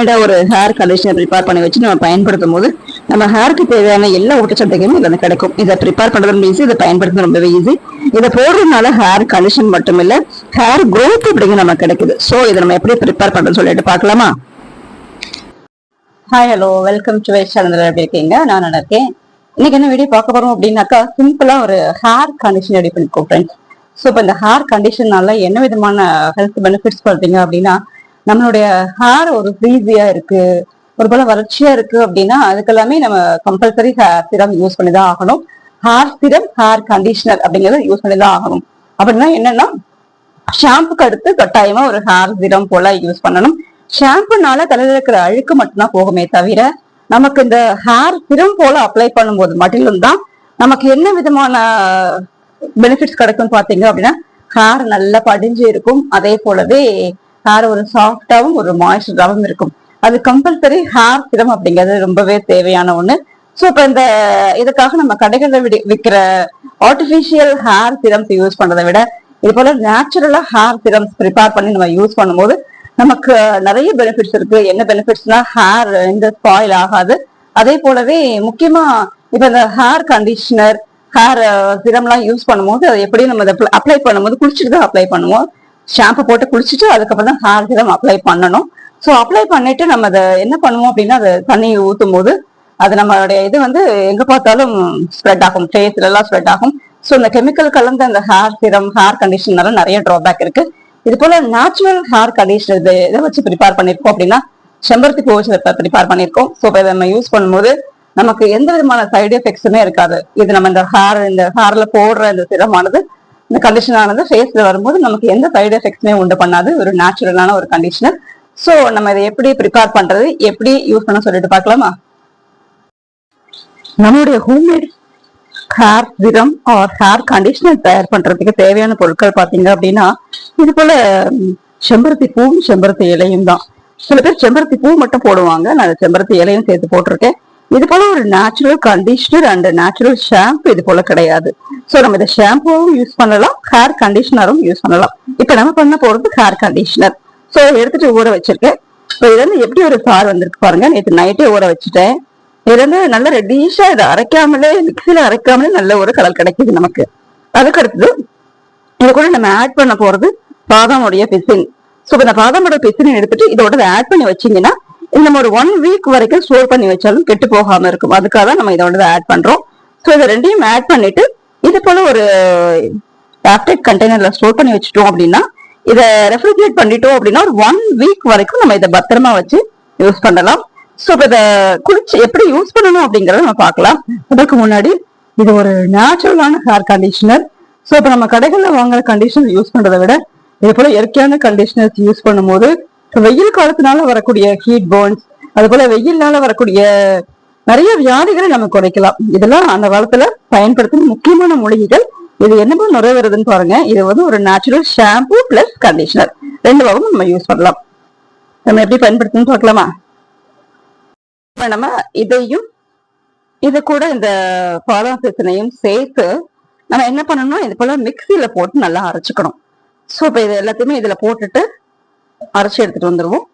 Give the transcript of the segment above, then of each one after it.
ஹோம்மேடா ஒரு hair conditioner prepare பண்ணி வச்சு நம்ம பயன்படுத்தும் போது நம்ம ஹேருக்கு தேவையான எல்லா ஊட்டச்சத்துகளும் இதுல கிடைக்கும். இதை ப்ரிப்பேர் பண்றது ஈஸி, இதை பயன்படுத்துறது ரொம்பவே ஈஸி. இதை போடுறதுனால ஹேர் கண்டிஷன் மட்டும் இல்ல, ஹேர் க்ரோத் அப்படிங்க நமக்கு கிடைக்குது. சோ இதை நம்ம எப்படி ப்ரிப்பேர் பண்றதுன்னு சொல்லிட்டு பார்க்கலாமா? Hi, hello, welcome to wise channel. எப்படி இருக்கீங்க? நான் நல்லா இருக்கேன். இன்னைக்கு என்ன வீடியோ பார்க்க போறோம் அப்படின்னாக்கா, சிம்பிளா ஒரு ஹேர் கண்டிஷன் ரெடி பண்ணிக்கோ ஃப்ரெண்ட்ஸ். ஸோ இப்போ இந்த ஹேர் கண்டிஷனால என்ன விதமான ஹெல்த் பெனிஃபிட்ஸ் பார்த்தீங்க அப்படின்னா, நம்மளுடைய ஹேர் ஒரு ஃப்ரீஸியா இருக்கு, ஒரு போல வறட்சியா இருக்கு அப்படின்னா அதுக்கெல்லாமே நம்ம கம்பல்சரி ஹேர் சிரம் யூஸ் பண்ணி தான் ஆகணும். ஹேர் சிரம், ஹேர் கண்டிஷனர் அப்படிங்கறத யூஸ் பண்ணி தான் ஆகணும். அப்படின்னா என்னன்னா, ஷாம்புக்கு அடுத்து கட்டாயமா ஒரு ஹேர் சிரம் போல யூஸ் பண்ணணும். ஷாம்புனால தலையில இருக்கிற அழுக்கு மட்டும்தான் போகுமே தவிர, நமக்கு இந்த ஹேர் சிரம் போல அப்ளை பண்ணும்போது மட்டும் தான் நமக்கு என்ன விதமான பெனிஃபிட்ஸ் கிடைக்கும் பாத்தீங்க அப்படின்னா, ஹேர் நல்லா படிஞ்சு இருக்கும். அதே போலவே ஹேர் ஒரு சாஃப்டாவும் ஒரு மாய்ஸ்சராகவும் இருக்கும். அது கம்பல்சரி ஹேர் சிரம் அப்படிங்கிறது ரொம்பவே தேவையான ஒண்ணு. ஸோ இப்போ இதுக்காக நம்ம கடைகளில் விற்கிற ஆர்டிபிஷியல் ஹேர் சிரம்ஸ் யூஸ் பண்றதை விட இது போல நேச்சுரலா ஹேர் சிரம்ஸ் ப்ரிப்பேர் பண்ணி நம்ம யூஸ் பண்ணும்போது நமக்கு நிறைய பெனிஃபிட்ஸ் இருக்கு. என்ன பெனிஃபிட்ஸ்னா, ஹேர் எந்த ஸ்பாயில் ஆகாது. அதே போலவே முக்கியமா இப்ப இந்த ஹேர் கண்டிஷனர், ஹேர் சிரம்லாம் யூஸ் பண்ணும்போது அதை எப்படி நம்ம அப்ளை பண்ணும்போது குளிச்சுட்டு தான் அப்ளை பண்ணுவோம். ஷாம்பு போட்டு குளிச்சுட்டு அதுக்கப்புறம் தான் ஹேர் சிரம் அப்ளை பண்ணணும். ஸோ அப்ளை பண்ணிட்டு நம்ம அதை என்ன பண்ணுவோம் அப்படின்னா, அதை தண்ணி ஊற்றும் போது அது நம்மளுடைய இது எங்க பார்த்தாலும் ஸ்ப்ரெட் ஆகும், ஃபேஸ்ல எல்லாம் ஸ்ப்ரெட் ஆகும். ஸோ இந்த கெமிக்கல் கலந்த அந்த ஹேர் சிரம், ஹேர் கண்டிஷனர்ல நிறைய டிராபேக் இருக்கு. இது போல நேச்சுரல் ஹேர் கண்டிஷனர் இதை வச்சு ப்ரிப்பேர் பண்ணிருக்கோம் அப்படின்னா, செம்பருத்தி பூ வச்சு ப்ரிப்பேர் பண்ணிருக்கோம். ஸோ இதை நம்ம யூஸ் பண்ணும்போது நமக்கு எந்த விதமான சைடு எஃபெக்ட்ஸுமே இருக்காது. இது நம்ம இந்த ஹேர்ல போடுற இந்த சிரமானது, இந்த கண்டிஷனானது ஃபேஸ்ல வரும்போது நமக்கு எந்த சைடு எஃபெக்ட்ஸுமே உண்டு பண்ணாது. ஒரு நேச்சுரலான ஒரு கண்டிஷனர். ஸோ நம்ம இதை எப்படி ப்ரிப்பேர் பண்றது, எப்படி யூஸ் பண்ண சொல்லிட்டு பார்க்கலாமா? நம்மளுடைய ஹோம்மேட் ஹேர் சிரம் ஆர் ஹேர் கண்டிஷனர் தயார் பண்றதுக்கு தேவையான பொருட்கள் பாத்தீங்க அப்படின்னா, இது போல செம்பருத்தி பூவும் செம்பருத்தி இலையும் தான். சில பேர் செம்பருத்தி பூ மட்டும் போடுவாங்க, நான் செம்பருத்தி இலையும் சேர்த்து போட்டிருக்கேன். இது போல ஒரு natural conditioner and natural shampoo இது போல கிடையாது. சோ நம்ம இந்த ஷாம்புவும் யூஸ் பண்ணலாம், ஹேர் கண்டிஷனரும் யூஸ் பண்ணலாம். இப்ப நம்ம பண்ண போறது ஹேர் கண்டிஷனர். சோ எடுத்துட்டு ஊற வச்சிருக்கேன். இப்போ இதுல எப்படி ஒரு சார் வந்திருக்கு பாருங்க. நேற்று நைட்டே ஊற வச்சுட்டேன். இதுல நல்ல ரெட்டிஷா, இதை அரைக்காமலே, மிக்சியில அரைக்காமலே நல்ல ஒரு கலர் கிடைக்குது நமக்கு. அதுக்கு அடுத்தது இதை கூட நம்ம ஆட் பண்ண போறது பாதாமுடைய பிசின். ஸோ இந்த பாதாமோட பிசின் எடுத்துட்டு இதோட ஆட் பண்ணி வச்சீங்கன்னா நம்ம ஒரு 1 வீக் வரைக்கும் ஸ்டோர் பண்ணி வச்சாலும் கெட்டு போகாம இருக்கும். அதுக்காக தான் நம்ம இதோட ஆட் பண்றோம். ஸோ இதை ரெண்டையும் ஆட் பண்ணிட்டு இது போல ஒரு ஏர்டைட் கண்டெய்னர்ல ஸ்டோர் பண்ணி வச்சுட்டோம் அப்படின்னா, இதை ரெஃப்ரிஜரேட் பண்ணிட்டோம் அப்படின்னா ஒரு 1 வீக் வரைக்கும் நம்ம இதை பத்திரமா வச்சு யூஸ் பண்ணலாம். ஸோ இப்போ இதை குளிச்சு எப்படி யூஸ் பண்ணணும் அப்படிங்கறத நம்ம பார்க்கலாம். அதுக்கு முன்னாடி இது ஒரு நேச்சுரலான ஹேர் கண்டிஷனர். ஸோ இப்போ நம்ம கடைகளில் வாங்குற கண்டிஷனர் யூஸ் பண்றதை விட இது போல இயற்கையான கண்டிஷனர்ஸ் யூஸ் பண்ணும்போது வெயில் காலத்தினால வரக்கூடிய ஹீட் பர்ன்ஸ், அது போல வெயில்னால வரக்கூடிய நிறைய வியாதிகளை நம்ம குறைக்கலாம். இதெல்லாம் அந்த காலத்துல பயன்படுத்தும் முக்கியமான மூலிகைகள். இது என்னமோ நிறைவேறதுன்னு பாருங்க. இது ஒரு நேச்சுரல் ஷாம்பு பிளஸ் கண்டிஷனர், ரெண்டு வகையும் நம்ம யூஸ் பண்ணலாம். நம்ம எப்படி பயன்படுத்தணும்னு பார்க்கலாமா? நம்ம இதையும் இது கூட இந்த பாதாம் பிசினையும் சேர்த்து நம்ம என்ன பண்ணணும், இது போல மிக்சியில போட்டு நல்லா அரைச்சுக்கணும். ஸோ இப்போ இது எல்லாத்தையுமே இதுல போட்டுட்டு அரைச்சி எடுத்துட்டு வந்துருவோம்.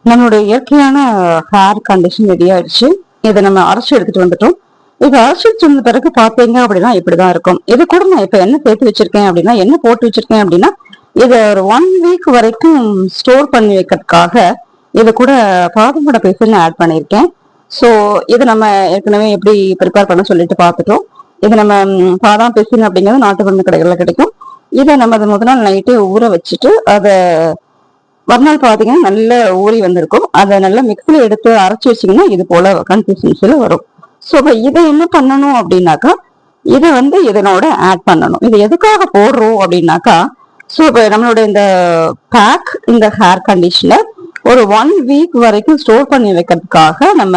நம்மளுடைய இயற்கையான ஹேர் கண்டிஷன் ரெடி ஆயிடுச்சு. இதை நம்ம அரைச்சி எடுத்துட்டு வந்துட்டோம். இப்ப அரைச்சி வச்சிருந்த பிறகு பாத்தீங்க அப்படின்னா இப்படிதான் இருக்கும். இது கூட நான் இப்ப என்ன சேர்த்து வச்சிருக்கேன் அப்படின்னா, என்ன போட்டு வச்சிருக்கேன் அப்படின்னா, இதை ஒரு 1 வீக் வரைக்கும் ஸ்டோர் பண்ணி வைக்கிறதுக்காக இது கூட பாதாமோட பிசின் ஆட் பண்ணியிருக்கேன். ஸோ இதை நம்ம ஏற்கனவே எப்படி ப்ரிப்பேர் பண்ண சொல்லிட்டு பார்த்துட்டோம். இது நம்ம பாதாம் பிசின் அப்படிங்கிறது நாட்டு மருந்து கடைகள்ல கிடைக்கும். இதை நம்ம அதை முதல் நாள் நைட்டே ஊற வச்சுட்டு அதை மறுநாள் பாத்தீங்கன்னா நல்ல ஊறி வந்திருக்கும். அதை நல்லா மிக்சியில எடுத்து அரைச்சி வச்சிங்கன்னா இது போல கன்சிஸ்டன்சில வரும். ஸோ இப்போ இதை என்ன பண்ணணும் அப்படின்னாக்கா, இதை இதனோட ஆட் பண்ணணும். இது எதுக்காக போடுறோம் அப்படின்னாக்கா, ஸோ இப்போ நம்மளோட இந்த பேக், இந்த ஹேர் கண்டிஷனர் ஒரு 1 வீக் வரைக்கும் ஸ்டோர் பண்ணி வைக்கிறதுக்காக நம்ம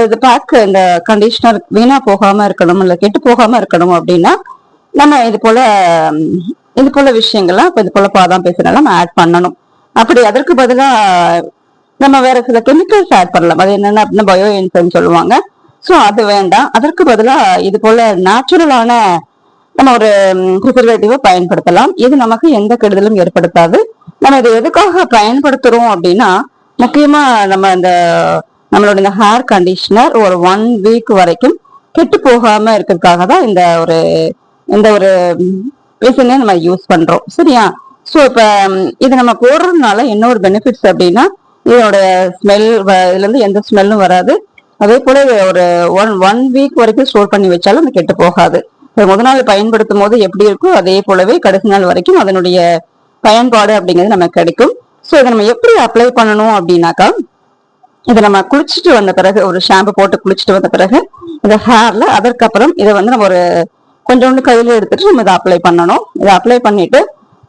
இந்த பேக், இந்த கண்டிஷனர் வீணா போகாம இருக்கணும், இல்ல கெட்டு போகாம இருக்கணும் அப்படின்னா நம்ம இது போல விஷயங்கள்லாம், இப்ப இது போல பாதாம் பேசுறதுனால நம்ம ஆட் பண்ணணும். அப்படி அதற்கு பதிலா நம்ம வேற சில கெமிக்கல்ஸ் ஆட் பண்ணலாம். அது என்னன்னா அப்படின்னா பயோ என்சைம் சொல்லுவாங்க. ஸோ அது வேண்டாம். அதற்கு பதிலா இது போல நேச்சுரலான நம்ம ஒரு ப்ரிசர்வேட்டிவ பயன்படுத்தலாம். இது நமக்கு எந்த கெடுதலும் ஏற்படுத்தாது. நம்ம இதை எதுக்காக பயன்படுத்துறோம் அப்படின்னா, முக்கியமா நம்ம நம்மளோட இந்த ஹேர் கண்டிஷனர் ஒரு 1 வீக் வரைக்கும் கெட்டு போகாம இருக்கிறதுக்காக தான் இந்த ஒரு விஷயமே நம்ம யூஸ் பண்றோம். சரியா? ஸோ இப்ப இது நம்ம போடுறதுனால என்ன ஒரு பெனிஃபிட்ஸ் அப்படின்னா, இதோட ஸ்மெல், இதுல இருந்து எந்த ஸ்மெல்லும் வராது. அதே போல ஒரு ஒன் வீக் வரைக்கும் ஸ்டோர் பண்ணி வச்சாலும் அது கெட்டு போகாது. முதல் நாள் பயன்படுத்தும் போது எப்படி இருக்கோ அதே போலவே கடைசி நாள் வரைக்கும் அதனுடைய பயன்பாடு அப்படிங்கிறது நமக்கு கிடைக்கும். ஸோ இதை நம்ம எப்படி அப்ளை பண்ணணும் அப்படின்னாக்கா, இதை நம்ம குளிச்சுட்டு வந்த பிறகு, ஒரு ஷாம்பு போட்டு குளிச்சுட்டு வந்த பிறகு இந்த ஹேர்ல, அதற்கப்புறம் இதை நம்ம ஒரு கொஞ்சோண்டு கையில எடுத்துட்டு நம்ம இதை அப்ளை பண்ணணும். இதை அப்ளை பண்ணிட்டு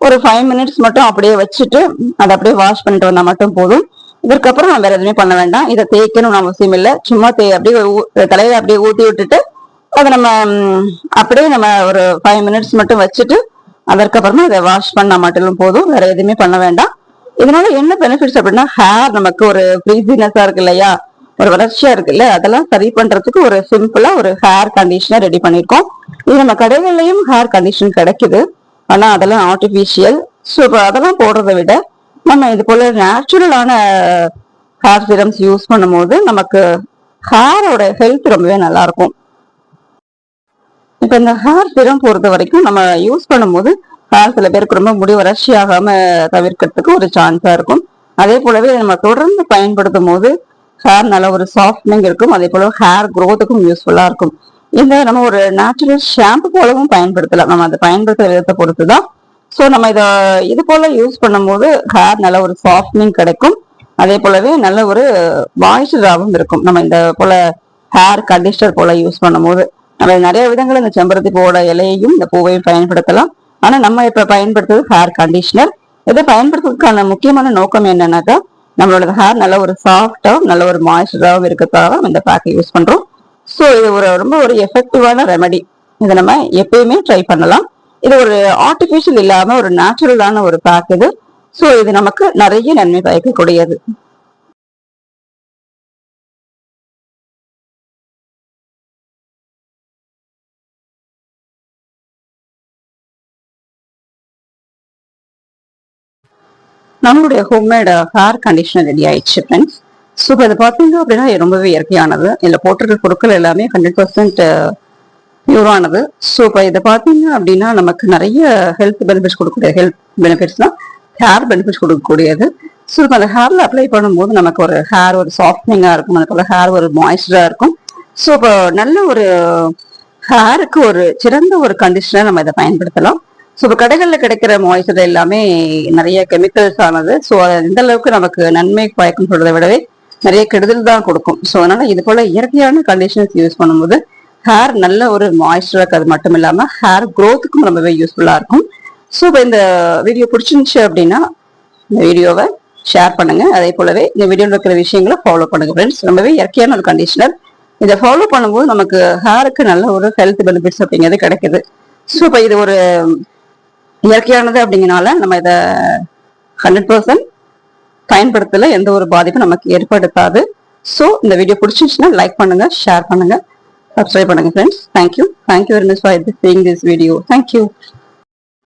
ஒரு 5 மினிட்ஸ் மட்டும் அப்படியே வச்சுட்டு அதை அப்படியே வாஷ் பண்ணிட்டு வந்தா மட்டும் போதும். இதற்கப்புறம் நம்ம வேற எதுவுமே பண்ண வேண்டாம். இதை தேய்க்கணும்னு அவசியம் இல்லை. சும்மா அப்படியே தலையில அப்படியே ஊத்தி விட்டுட்டு அதை நம்ம அப்படியே நம்ம ஒரு 5 மினிட்ஸ் மட்டும் வச்சுட்டு அதற்கப்புறமா இதை வாஷ் பண்ணா மட்டும் போதும். வேற எதுவுமே பண்ண வேண்டாம். இதனால என்ன பெனிஃபிட்ஸ் அப்படின்னா, ஹேர் நமக்கு ஒரு ஃப்ரீசினஸா இருக்கு இல்லையா, ஒரு வறட்சியா இருக்குல்ல, அதெல்லாம் சரி பண்றதுக்கு ஒரு சிம்பிளா ஒரு ஹேர் கண்டிஷனர் ரெடி பண்ணிருக்கோம். இது நம்ம கடைகள்லயும் ஹேர் கண்டிஷன் கிடைக்குது. ஆனா அதெல்லாம் ஆர்டிபிஷியல். ஸோ அதெல்லாம் போடுறதை விட நம்ம இது போல நேச்சுரலான ஹேர் சிரம்ஸ் யூஸ் பண்ணும்போது நமக்கு ஹேரோட ஹெல்த் ரொம்பவே நல்லா இருக்கும். இப்ப இந்த ஹேர் சிரம் பொறுத்த வரைக்கும் நம்ம யூஸ் பண்ணும்போது ஹேர் சில பேருக்கு ரொம்ப முடி வறட்சி ஆகாம தவிர்க்கிறதுக்கு ஒரு சான்ஸா இருக்கும். அதே போலவே நம்ம தொடர்ந்து பயன்படுத்தும் போது ஹேர் நல்ல ஒரு சாஃப்ட்னிங் இருக்கும். அதே போல ஹேர் க்ரோத்துக்கும் யூஸ்ஃபுல்லா இருக்கும். இந்த நம்ம ஒரு நேச்சுரல் ஷாம்பு போலவும் பயன்படுத்தலாம். நம்ம அதை பயன்படுத்துற விதத்தை பொறுத்துதான். ஸோ நம்ம இது போல யூஸ் பண்ணும்போது ஹேர் நல்ல ஒரு சாஃப்ட்னிங் கிடைக்கும். அதே போலவே நல்ல ஒரு மாய்ஸ்சராகவும் இருக்கும். நம்ம இந்த போல ஹேர் கண்டிஷனர் போல யூஸ் பண்ணும்போது நம்ம நிறைய விதங்கள் இந்த செம்பருத்தி பூவோட இலையையும் இந்த பூவையும் பயன்படுத்தலாம். ஆனா நம்ம இப்ப பயன்படுத்துறது ஹேர் கண்டிஷனர். இதை பயன்படுத்துறதுக்கான முக்கியமான நோக்கம் என்னன்னாக்கா, நம்மளோட ஹேர் நல்ல ஒரு சாஃப்டாகவும் நல்ல ஒரு மாய்ஸ்சராகவும் இருக்கிறதுக்காக நம்ம இந்த பேக்கை யூஸ் பண்றோம். ஸோ இது ரொம்ப ஒரு எஃபெக்டிவான ரெமெடி. இதை நம்ம எப்பயுமே ட்ரை பண்ணலாம். இது ஒரு ஆர்டிபிஷியல் இல்லாம ஒரு நேச்சுரலான ஒரு பேக் இது. ஸோ இது நமக்கு நிறைய நன்மை பயக்கக்கூடியது. நம்மளுடைய ஹோம்மேட் ஹேர் கண்டிஷனர் ரெடி ஆயிடுச்சு ஃப்ரெண்ட்ஸ். ஸோ இப்போ இதை பார்த்தீங்க அப்படின்னா ரொம்பவே இயற்கையானது. இதில் போட்டிருக்கிற பொருட்கள் எல்லாமே 100% பியூரானது. ஸோ இப்போ இதை பார்த்தீங்க அப்படின்னா நமக்கு நிறைய ஹெல்த் பெனிஃபிட்ஸ் கொடுக்கக்கூடிய பெனிஃபிட்ஸ்லாம் ஹேர் பெனிஃபிட்ஸ் கொடுக்கக்கூடியது. ஸோ இப்போ அந்த ஹேரில் அப்ளை பண்ணும்போது நமக்கு ஒரு ஹேர் ஒரு சாஃப்ட்னிங்காக இருக்கும். அதுபோல் ஹேர் ஒரு மாய்ஸ்சராக இருக்கும். ஸோ இப்போ நல்ல ஒரு ஹேருக்கு ஒரு சிறந்த ஒரு கண்டிஷனர் நம்ம இதை பயன்படுத்தலாம். ஸோ இப்போ கடைகளில் கிடைக்கிற மாய்ஸ்சர் எல்லாமே நிறைய கெமிக்கல்ஸ் ஆனது. ஸோ எந்த அளவுக்கு நமக்கு நன்மை பயக்கும் சொல்றதை விடவே நிறைய கெடுதல் தான் கொடுக்கும். ஸோ அதனால இது போல இயற்கையான கண்டிஷனர்ஸ் யூஸ் பண்ணும்போது ஹேர் நல்ல ஒரு மாய்ஸ்சராக, அது மட்டும் இல்லாமல் ஹேர் க்ரோத்துக்கும் ரொம்பவே யூஸ்ஃபுல்லாக இருக்கும். ஸோ இப்போ இந்த வீடியோ பிடிச்சிருந்துச்சு அப்படின்னா இந்த வீடியோவை ஷேர் பண்ணுங்க. அதே போலவே இந்த வீடியோவில் இருக்கிற விஷயங்களை ஃபாலோ பண்ணுங்க ஃப்ரெண்ட்ஸ். ரொம்பவே இயற்கையான ஒரு கண்டிஷனர். இதை ஃபாலோ பண்ணும்போது நமக்கு ஹேருக்கு நல்ல ஒரு ஹெல்த் பெனிஃபிட்ஸ் அப்படிங்கிறது கிடைக்குது. ஸோ இப்போ இது ஒரு இயற்கையானது அப்படிங்கனால நம்ம இதை 100% பயன்படுத்தல எந்த ஒரு பாதிப்பும் நமக்கு ஏற்படுத்தாது. ஸோ இந்த வீடியோ பிடிச்சிருச்சுன்னா லைக் பண்ணுங்க, ஷேர் பண்ணுங்க, சப்ஸ்கிரைப் பண்ணுங்க friends. Thank you very much for seeing this video. Thank you.